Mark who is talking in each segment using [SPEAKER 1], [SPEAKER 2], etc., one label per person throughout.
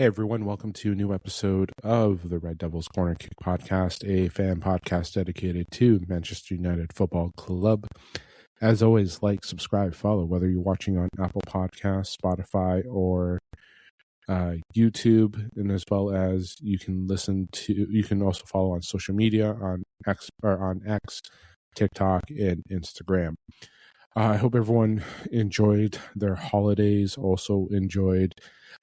[SPEAKER 1] Hey everyone, welcome to a new episode of the Red Devils Corner Kick podcast, a fan podcast dedicated to Manchester United Football Club. As always, like, subscribe, follow, whether you're watching on Apple Podcasts, Spotify, or YouTube, and as well as you can also follow on social media on X, TikTok, and Instagram. I hope everyone enjoyed their holidays, also enjoyed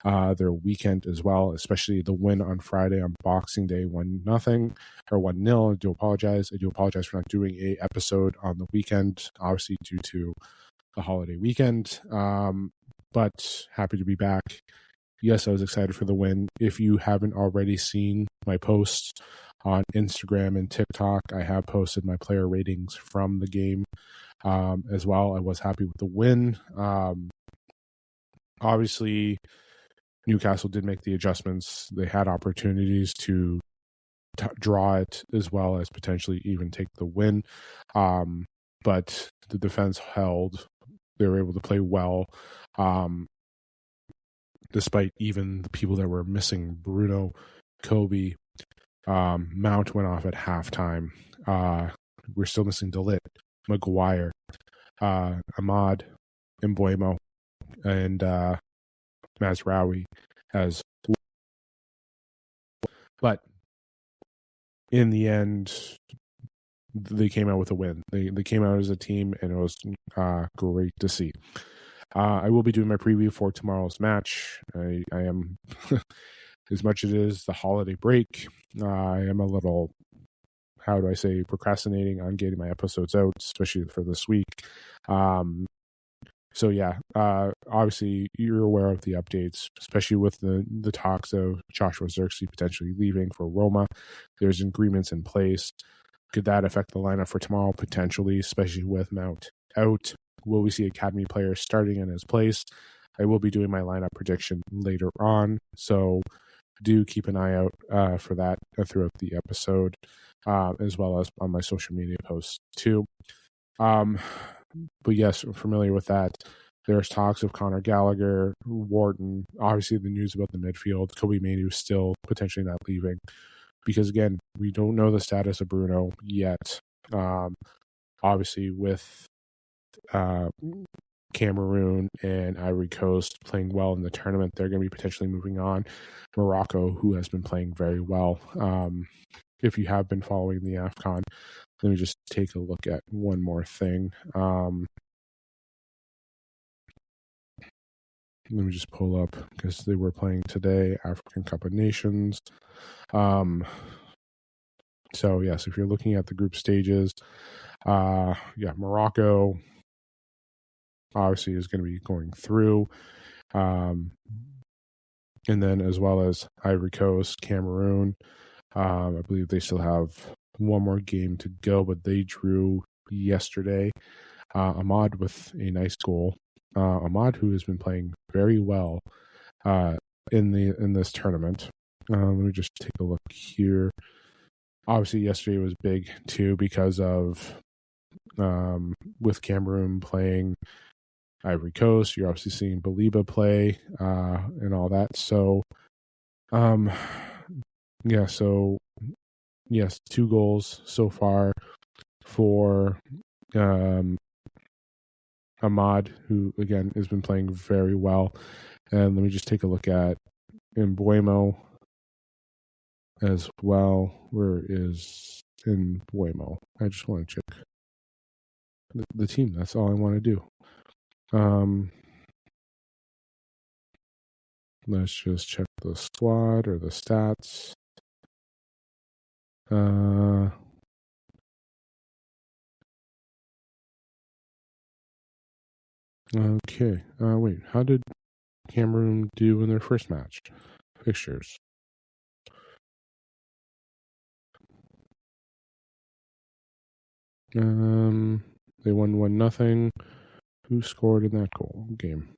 [SPEAKER 1] their weekend as well, especially the win on Friday on Boxing Day, 1-0 or 1-0. I do apologize. For not doing a episode on the weekend, obviously due to the holiday weekend. But happy to be back. Yes, I was excited for the win. If you haven't already seen my posts on Instagram and TikTok, I have posted my player ratings from the game. As well, I was happy with the win. Obviously, Newcastle did make the adjustments. They had opportunities to draw it as well as potentially even take the win. But the defense held. They were able to play well. Despite even the people that were missing, Bruno, Kobe, Mount went off at halftime. We're still missing De Ligt, Maguire, Ahmad, Mbuemo, and Mazraoui as well. But in the end, they came out with a win. They came out as a team, and it was great to see. I will be doing my preview for tomorrow's match. I am, as much as it is the holiday break, I am a little, procrastinating on getting my episodes out, especially for this week. So yeah, obviously you're aware of the updates, especially with the talks of Joshua Zirkzee potentially leaving for Roma. There's agreements in place. Could that affect the lineup for tomorrow? Potentially, especially with Mount out. Will we see academy players starting in his place? I will be doing my lineup prediction later on, so do keep an eye out for that throughout the episode, as well as on my social media posts too. But yes, I'm familiar with that. There's talks of Conor Gallagher, Wharton, obviously the news about the midfield, Kobe Mainoo still potentially not leaving. Because again, we don't know the status of Bruno yet. Obviously with Cameroon and Ivory Coast playing well in the tournament, they're going to be potentially moving on. Morocco, who has been playing very well. If you have been following the AFCON, let me just take a look at one more thing. Let me just pull up, because they were playing today, African Cup of Nations. So yes, if you're looking at the group stages, Morocco obviously is going to be going through. And then as well as Ivory Coast, Cameroon. I believe they still have one more game to go, but they drew yesterday. Ahmad with a nice goal. Ahmad, who has been playing very well in this tournament. Let me just take a look here. Obviously, yesterday was big too because of with Cameroon playing Ivory Coast. You're obviously seeing Baliba play and all that. So, So yes, 2 goals so far for Ahmad, who again has been playing very well. And let me just take a look at Mbuemo as well. Where is Mbuemo? I just want to check the team. That's all I want to do. Let's just check the squad or the stats. Okay. Wait, how did Cameroon do in their first match? Fixtures. They won 1-0. Who scored in that game?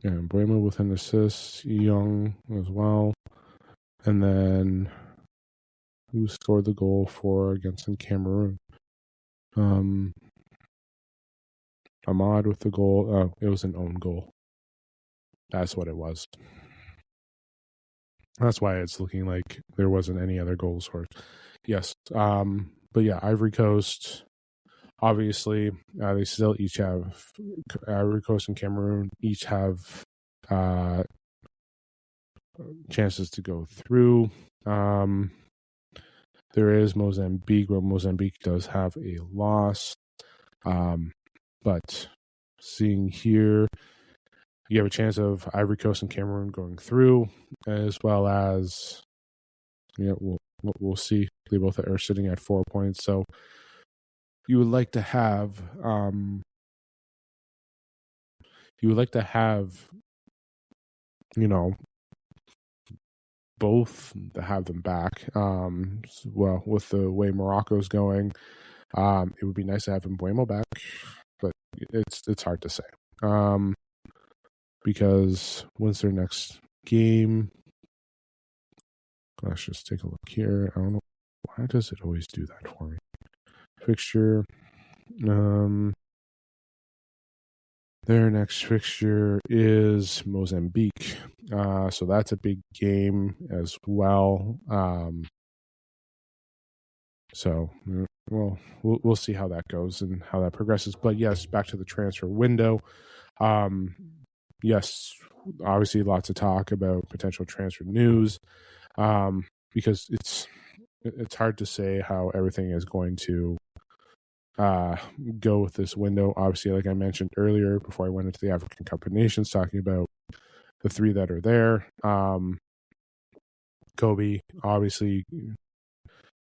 [SPEAKER 1] Yeah, Mbuemo with an assist, Young as well. And then who scored the goal against Cameroon? Ahmad with the goal. Oh, it was an own goal. That's what it was. That's why it's looking like there wasn't any other goals for it. Yes. But yeah, Ivory Coast, obviously, they still each have, Ivory Coast and Cameroon each have chances to go through. There is Mozambique, where Mozambique does have a loss. But seeing here, you have a chance of Ivory Coast and Cameroon going through, as well as, we'll see. They both are sitting at 4 points. So you would like to have, both to have them back. Well, with the way Morocco's going, it would be nice to have Mbuemo back, but it's hard to say. Because when's their next game? Let's just take a look here. I don't know, why does it always do that for me? Fixture. Their next fixture is Mozambique. So that's a big game as well. So we'll see how that goes and how that progresses. But yes, back to the transfer window. Yes, obviously lots of talk about potential transfer news, because it's hard to say how everything is going to go with this window. Obviously, like I mentioned earlier, before I went into the African Cup of Nations, talking about the three that are there. Kobe, obviously,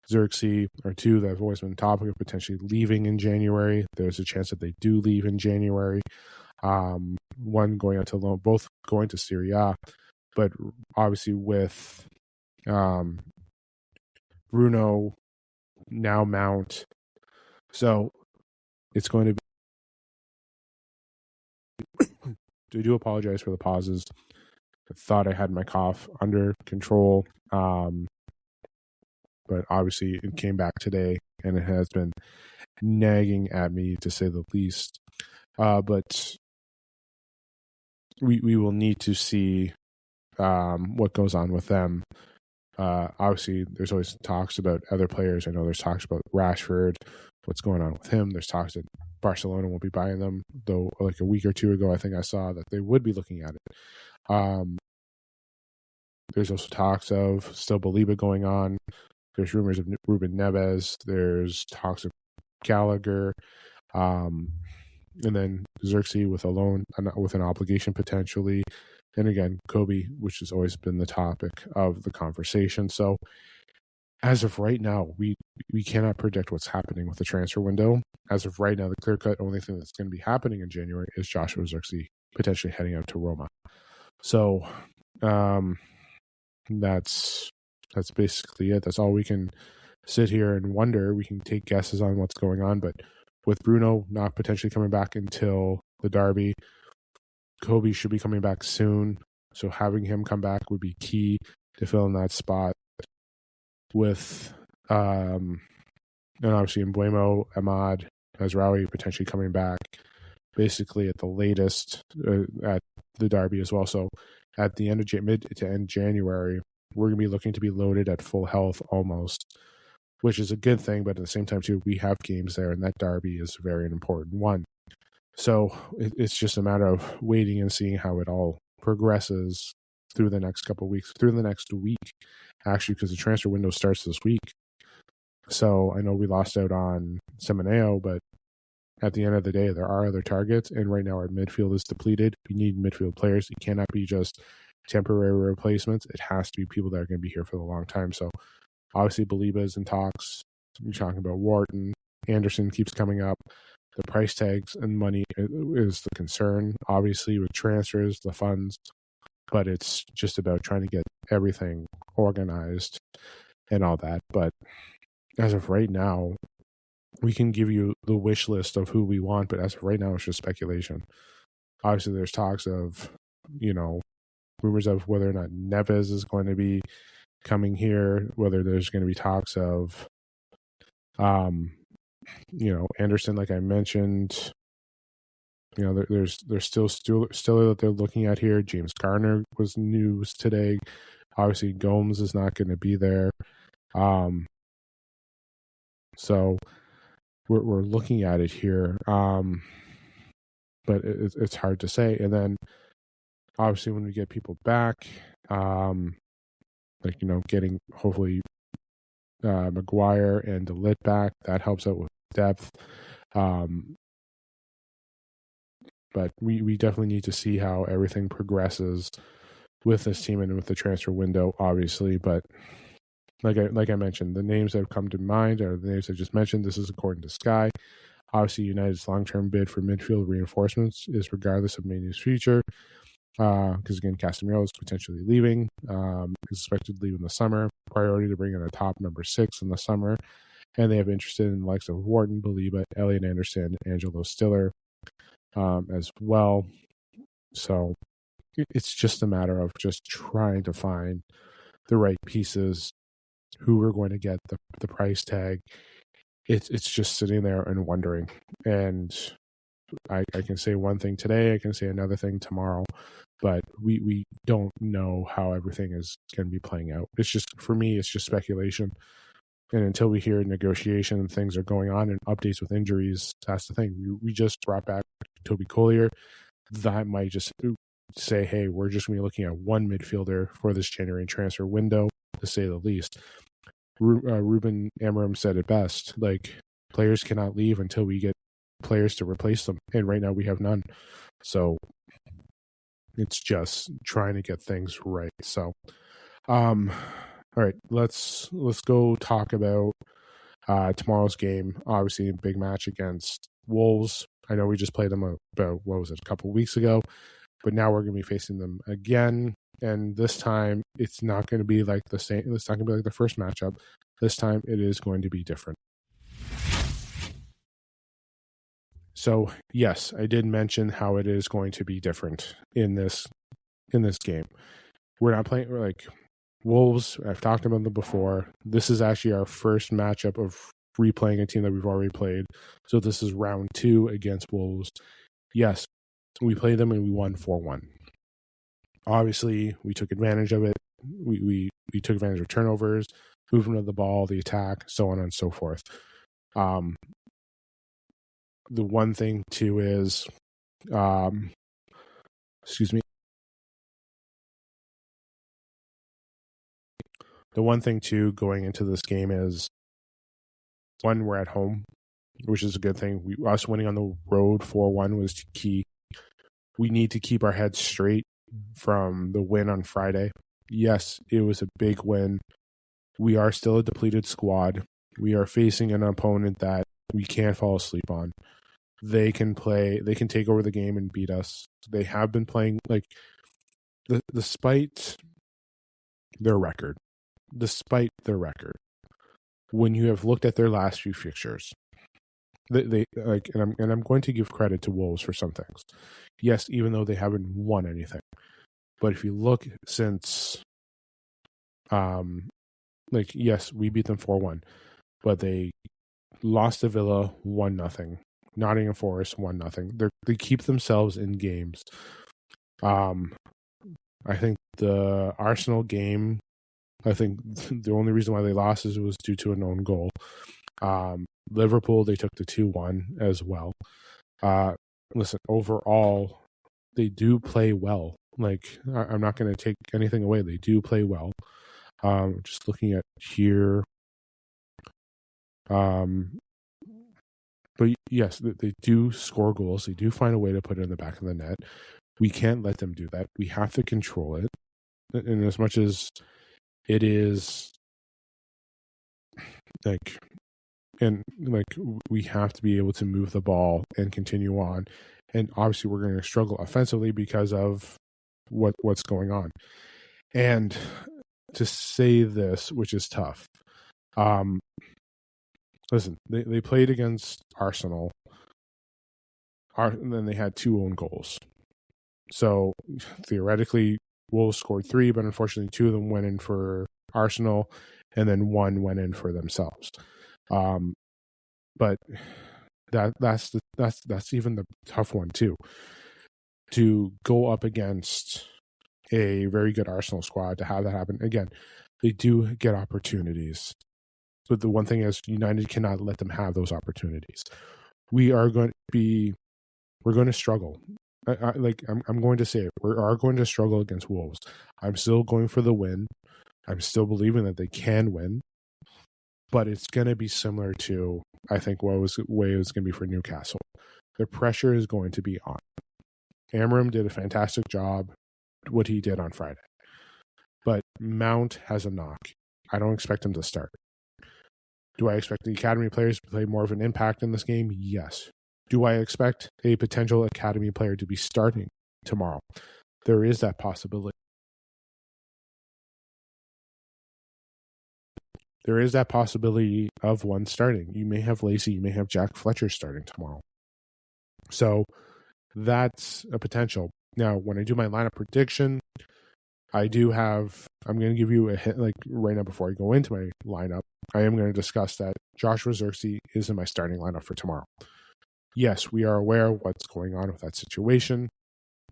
[SPEAKER 1] Xerxes are two that have always been topic of potentially leaving in January. There's a chance that they do leave in January. One going out to loan, both going to Serie A, but obviously with Bruno, now Mount. So it's going to be. I do apologize for the pauses. I thought I had my cough under control, but obviously it came back today, and it has been nagging at me, to say the least. But we will need to see what goes on with them. Obviously, there's always talks about other players. I know there's talks about Rashford, what's going on with him. There's talks that Barcelona will be buying them, though like a week or two ago, I think I saw that they would be looking at it. There's also talks of still Baliba going on. There's rumors of Ruben Neves. There's talks of Gallagher. And then Xerxes with a loan, with an obligation potentially. And again, Kobe, which has always been the topic of the conversation. So as of right now, we cannot predict what's happening with the transfer window. As of right now, the clear-cut only thing that's going to be happening in January is Joshua Xerxes potentially heading out to Roma. So that's basically it. That's all we can sit here and wonder. We can take guesses on what's going on, but with Bruno not potentially coming back until the derby, Kobe should be coming back soon. So having him come back would be key to fill in that spot. With and obviously Mbuemo, Ahmad, Azraoui potentially coming back basically at the latest at the derby as well. So at the end of mid to end January, we're going to be looking to be loaded at full health almost, which is a good thing. But at the same time, too, we have games there, and that derby is very an important one. So it's just a matter of waiting and seeing how it all progresses through the next couple of weeks, through the next week, actually, because the transfer window starts this week. So I know we lost out on Semeneo, but at the end of the day, there are other targets, and right now our midfield is depleted. We need midfield players. It cannot be just temporary replacements. It has to be people that are going to be here for the long time. So obviously Baliba is in talks. You're talking about Wharton. Anderson keeps coming up. The price tags and money is the concern, obviously, with transfers, the funds, but it's just about trying to get everything organized and all that. But as of right now, we can give you the wish list of who we want, but as of right now, it's just speculation. Obviously, there's talks of, rumors of whether or not Neves is going to be coming here, whether there's going to be talks of, Anderson, like I mentioned. there's still that they're looking at here. James Garner was news today. Obviously, Gomes is not going to be there. So we're looking at it here. But it's hard to say. And then obviously when we get people back, getting hopefully McGuire and DeLitt back, that helps out with depth. But we definitely need to see how everything progresses with this team and with the transfer window, obviously. But like I mentioned, the names that have come to mind are the names I just mentioned. This is according to Sky. Obviously, United's long-term bid for midfield reinforcements is regardless of Manu's future. Because again, Casemiro is potentially leaving. Is expected to leave in the summer. Priority to bring in a top number 6 in the summer. And they have interest in the likes of Wharton, Baliba, Elliot Anderson, Angelo Stiller as well. So it's just a matter of just trying to find the right pieces, who we're going to get, the price tag. It's just sitting there and wondering. And I can say one thing today, I can say another thing tomorrow, but we don't know how everything is going to be playing out. It's just, for me, it's just speculation. And until we hear negotiation and things are going on and updates with injuries, that's the thing. We just brought back Toby Collier. That might just say, hey, we're just going to be looking at one midfielder for this January transfer window, to say the least. Ruben Amorim said it best. Like, players cannot leave until we get players to replace them, and right now we have none. So it's just trying to get things right. So, all right, let's go talk about tomorrow's game. Obviously, a big match against Wolves. I know we just played them about, what was it, a couple weeks ago, but now we're going to be facing them again. And this time, it's not going to be like the same. It's not going to be like the first matchup. This time, it is going to be different. So, yes, I did mention how it is going to be different in this game. We're not playing like Wolves. I've talked about them before. This is actually our first matchup of replaying a team that we've already played. So this is round 2 against Wolves. Yes, we played them and we won 4-1. Obviously, we took advantage of it. We took advantage of turnovers, movement of the ball, the attack, so on and so forth. The one thing too is, excuse me. The one thing too going into this game is, one, we're at home, which is a good thing. Us winning on the road 4-1 was key. We need to keep our heads straight from the win on Friday. Yes, it was a big win. We are still a depleted squad. We are facing an opponent that we can't fall asleep on. They can take over the game and beat us. They have been playing, like, despite their record, when you have looked at their last few fixtures, they like, and I'm going to give credit to Wolves for some things. Yes, even though they haven't won anything, but if you look since, yes, we beat them 4-1, but they lost to Villa 1-0. Nottingham Forest 1-0. They keep themselves in games. I think the Arsenal game, I think the only reason why they lost was due to an own goal. Liverpool, they took the 2-1 as well. Listen, overall, they do play well. Like, I'm not going to take anything away. They do play well. Just looking at here. But yes, they do score goals. They do find a way to put it in the back of the net. We can't let them do that. We have to control it. And as much as it is we have to be able to move the ball and continue on. And obviously we're going to struggle offensively because of what's going on. And to say this, which is tough, listen, they played against Arsenal, and then they had 2 own goals. So theoretically, Wolves scored 3, but unfortunately 2 of them went in for Arsenal, and then 1 went in for themselves. But That's even the tough one too. To go up against a very good Arsenal squad, to have that happen again, they do get opportunities, but the one thing is United cannot let them have those opportunities. We're going to struggle. I'm going to say it. We are going to struggle against Wolves. I'm still going for the win. I'm still believing that they can win, but it's going to be similar to, I think, way it was going to be for Newcastle. The pressure is going to be on. Amorim did a fantastic job, what he did on Friday, but Mount has a knock. I don't expect him to start. Do I expect the academy players to play more of an impact in this game? Yes. Do I expect a potential academy player to be starting tomorrow? There is that possibility. There is that possibility of one starting. You may have Lacey, you may have Jack Fletcher starting tomorrow. So that's a potential. Now, when I do my lineup prediction, I'm going to give you a hint, like right now before I go into my lineup, I am going to discuss that Joshua Zirkzee is in my starting lineup for tomorrow. Yes, we are aware of what's going on with that situation,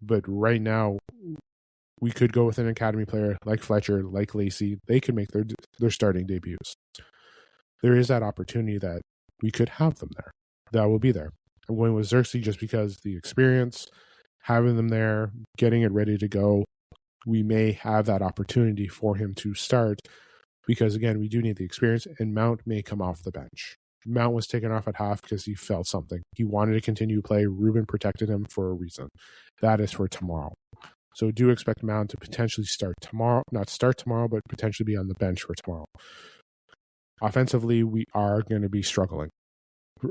[SPEAKER 1] but right now we could go with an academy player like Fletcher, like Lacey. They could make their starting debuts. There is that opportunity that we could have them there. That will be there. I'm going with Zirkzee just because the experience, having them there, getting it ready to go, we may have that opportunity for him to start because, again, we do need the experience, and Mount may come off the bench. Mount was taken off at half because he felt something. He wanted to continue to play. Ruben protected him for a reason. That is for tomorrow. So do expect Mount to potentially start tomorrow, not start tomorrow, but potentially be on the bench for tomorrow. Offensively, we are going to be struggling.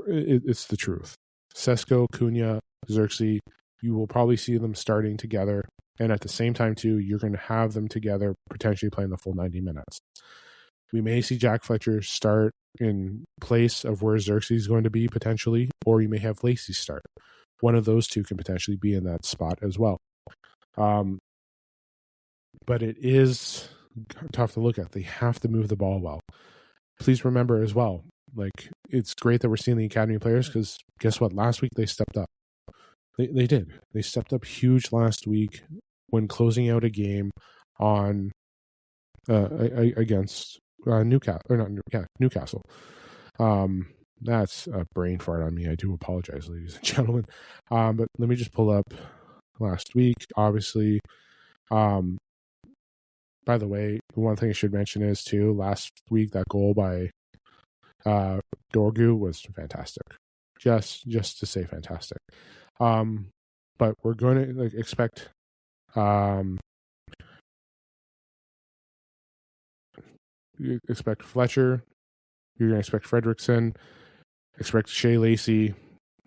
[SPEAKER 1] It's the truth. Sesko, Cunha, Zirkzee, you will probably see them starting together. And at the same time, too, you're going to have them together, potentially playing the full 90 minutes. We may see Jack Fletcher start in place of where Zirkzee is going to be, potentially, or you may have Lacey start. One of those two can potentially be in that spot as well. But it is tough to look at. They have to move the ball well. Please remember as well, like, it's great that we're seeing the academy players because guess what? Last week they stepped up. They did. They stepped up huge last week when closing out a game on against Newcastle or not Newcastle. That's a brain fart on me. I do apologize, ladies and gentlemen. But let me just pull up last week. Obviously, by the way, one thing I should mention is too, last week that goal by Dorgu was fantastic. Just to say fantastic. But we're going to expect you expect Fletcher, you're going to expect Fredrickson, expect Shea Lacey.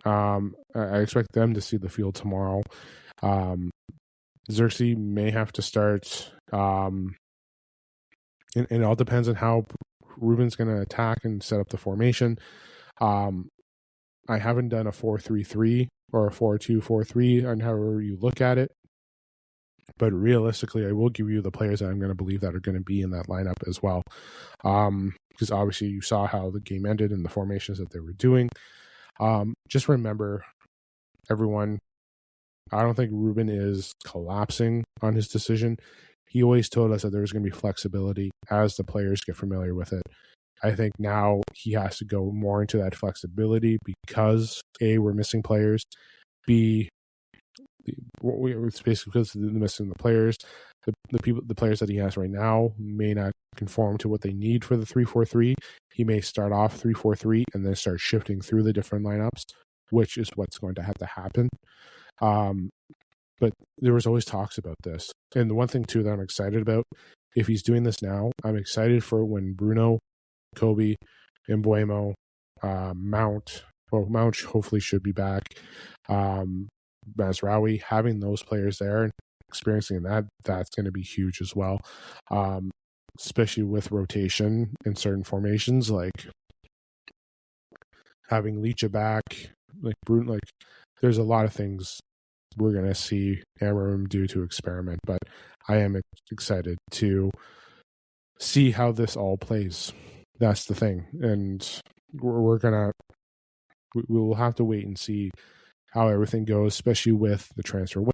[SPEAKER 1] I expect them to see the field tomorrow. Zirkzee may have to start. And it all depends on how Ruben's going to attack and set up the formation. I haven't done a 4-3-3 or a 4-2-4-3 on however you look at it. But realistically, I will give you the players that I'm going to believe that are going to be in that lineup as well. Because obviously you saw how the game ended and the formations that they were doing. Just remember, everyone, I don't think Ruben is collapsing on his decision. He always told us that there was going to be flexibility as the players get familiar with it. I think now he has to go more into that flexibility because A, we're missing players. B, it's basically because they're missing the players. The players that he has right now may not conform to what they need for the 3-4-3. He may start off 3-4-3 and then start shifting through the different lineups, which is what's going to have to happen. But there was always talks about this. And the one thing, too, that I'm excited about, if he's doing this now, I'm excited for when Bruno, Kobe, Mbuemo, Mount hopefully should be back, Mazraoui, having those players there and experiencing that's going to be huge as well. Especially with rotation in certain formations, like having Licha back, like Bruno, like there's a lot of things we're going to see Amorim do to experiment, but I am excited to see how this all plays. That's the thing. And we're going to we will have to wait and see how everything goes, especially with the transfer window.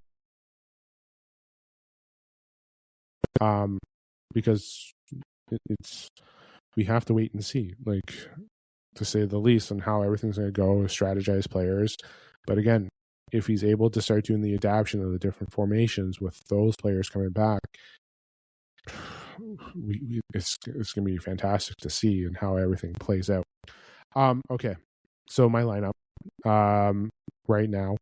[SPEAKER 1] Because it's we have to wait and see, like, to say the least, on how everything's going to go, strategize players. But again, if he's able to start doing the adaptation of the different formations with those players coming back, it's going to be fantastic to see and how everything plays out. Okay, so my lineup right now.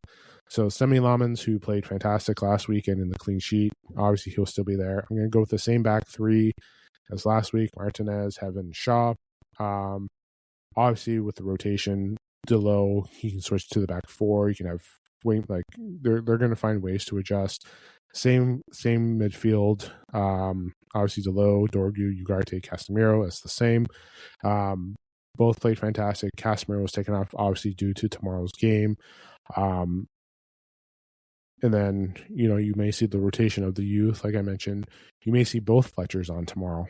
[SPEAKER 1] So Semi Lamans, who played fantastic last weekend in the clean sheet, obviously he'll still be there. I'm going to go with the same back three as last week: Martinez, Heaven, Shaw. Obviously with the rotation, Delo, he can switch to the back four. You can have wing, like they're going to find ways to adjust. Same midfield. Obviously Delo, Dorgu, Ugarte, Casemiro. It's the same. Both played fantastic. Casemiro was taken off, obviously, due to tomorrow's game. And then, you may see the rotation of the youth. Like I mentioned, you may see both Fletchers on tomorrow,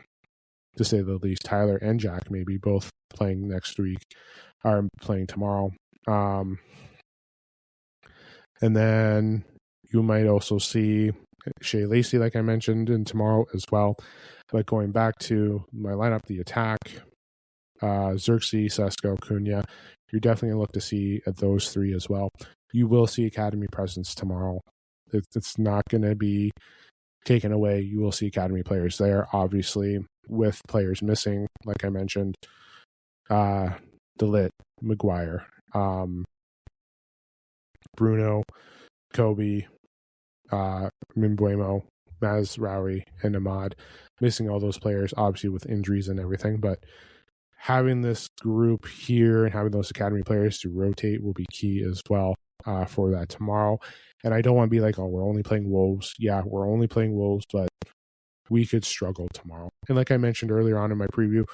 [SPEAKER 1] to say the least. Tyler and Jack may be both playing next week, or playing tomorrow. And then you might also see Shea Lacey, like I mentioned, in tomorrow as well. But going back to my lineup, the attack, Xerxes, Sesko, Cunha, you're definitely going to look to see at those three as well. You will see academy presence tomorrow. It's not going to be taken away. You will see academy players there, obviously, with players missing, like I mentioned, DeLitt, Maguire, Bruno, Kobe, Mimbuemo, Mazraoui, and Ahmad. Missing all those players, obviously, with injuries and everything, but having this group here and having those academy players to rotate will be key as well for that tomorrow. And I don't want to be like, oh, we're only playing Wolves. Yeah, we're only playing Wolves, but we could struggle tomorrow. And like I mentioned earlier on in my preview,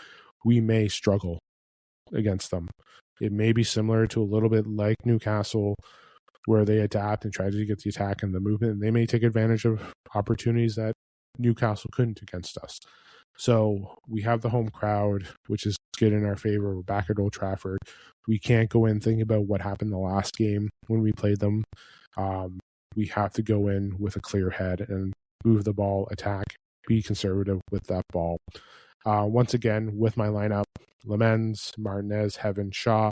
[SPEAKER 1] we may struggle against them. It may be similar to a little bit like Newcastle, where they adapt and try to get the attack and the movement, and they may take advantage of opportunities that Newcastle couldn't against us. So we have the home crowd, which is good in our favor. We're back at Old Trafford. We can't go in thinking about what happened the last game when we played them. We have to go in with a clear head and move the ball, attack, be conservative with that ball. Once again, with my lineup, Lamens, Martinez, Heaven, Shaw,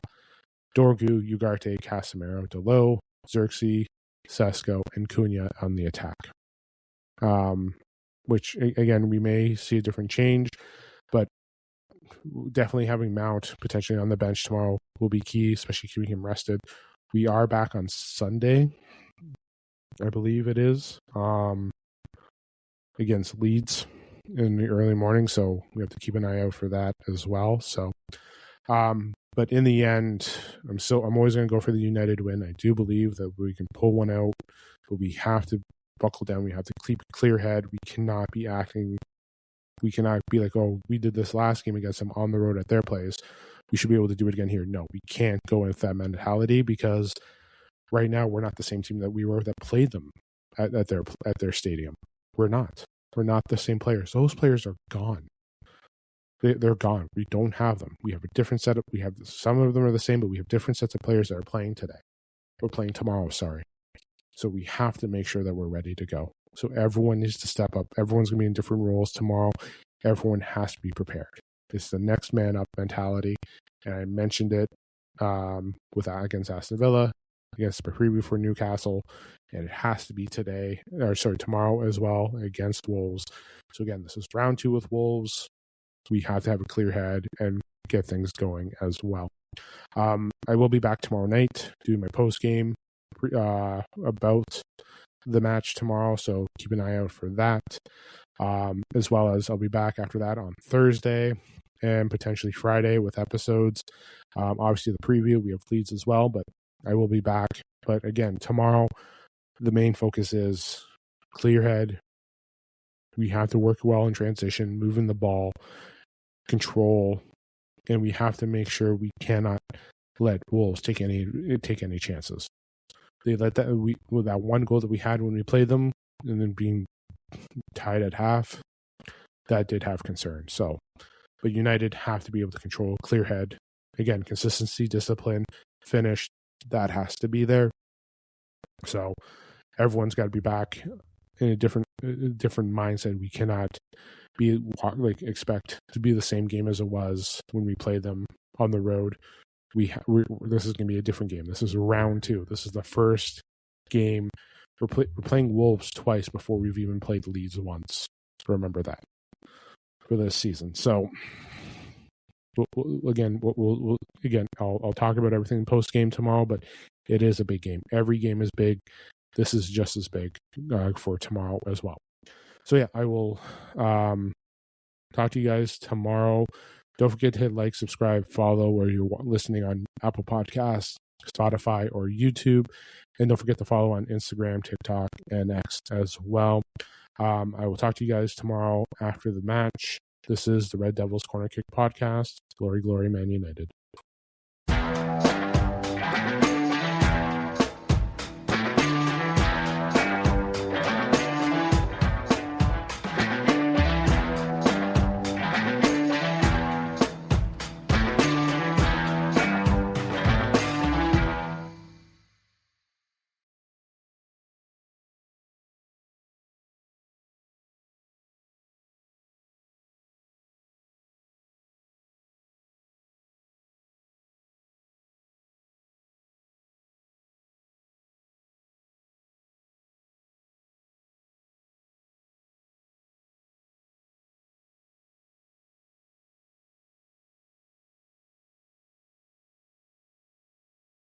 [SPEAKER 1] Dorgu, Ugarte, Casemiro, Delo, Xerxes, Sesko, and Cunha on the attack. Which, again, we may see a different change, but definitely having Mount potentially on the bench tomorrow will be key, especially keeping him rested. We are back on Sunday, I believe it is, against Leeds in the early morning, so we have to keep an eye out for that as well. So, but in the end, I'm always going to go for the United win. I do believe that we can pull one out, but we have to buckle down. We have to keep a clear head. We cannot be like, oh, we did this last game against them on the road at their place, we should be able to do it again here. No, we can't go with that mentality, because right now we're not the same team that we were that played them at their stadium. We're not the same players. Those players are gone. They're gone. We don't have them. We have a different setup. We have some of them are the same, but we have different sets of players that are playing today. We're playing tomorrow, sorry. So we have to make sure that we're ready to go. So everyone needs to step up. Everyone's going to be in different roles tomorrow. Everyone has to be prepared. It's the next man up mentality. And I mentioned it against Aston Villa, against the preview for Newcastle, and it has to be tomorrow as well against Wolves. So again, this is round 2 with Wolves. We have to have a clear head and get things going as well. I will be back tomorrow night doing my post game about the match tomorrow, so keep an eye out for that. As well as I'll be back after that on Thursday and potentially Friday with episodes. Obviously the preview, we have Leeds as well, but I will be back. But again, tomorrow, the main focus is clear head. We have to work well in transition, moving the ball, control, and we have to make sure we cannot let Wolves take any chances. They let that one goal that we had when we played them, and then being tied at half, that did have concern. So, but United have to be able to control, clear head. Again, consistency, discipline, finished, that has to be there. So everyone's got to be back in a different mindset. We cannot be expect to be the same game as it was when we played them on the road. This is going to be a different game. This is round 2. This is the first game. We're playing Wolves twice before we've even played Leeds once. Remember that for this season. So I'll talk about everything post game tomorrow, but it is a big game. Every game is big. This is just as big for tomorrow as well. So yeah, I will talk to you guys tomorrow. Don't forget to hit like, subscribe, follow where you're listening on Apple Podcasts, Spotify, or YouTube. And don't forget to follow on Instagram, TikTok, and X as well. I will talk to you guys tomorrow after the match. This is the Red Devils Corner Kick Podcast. Glory, glory, Man United.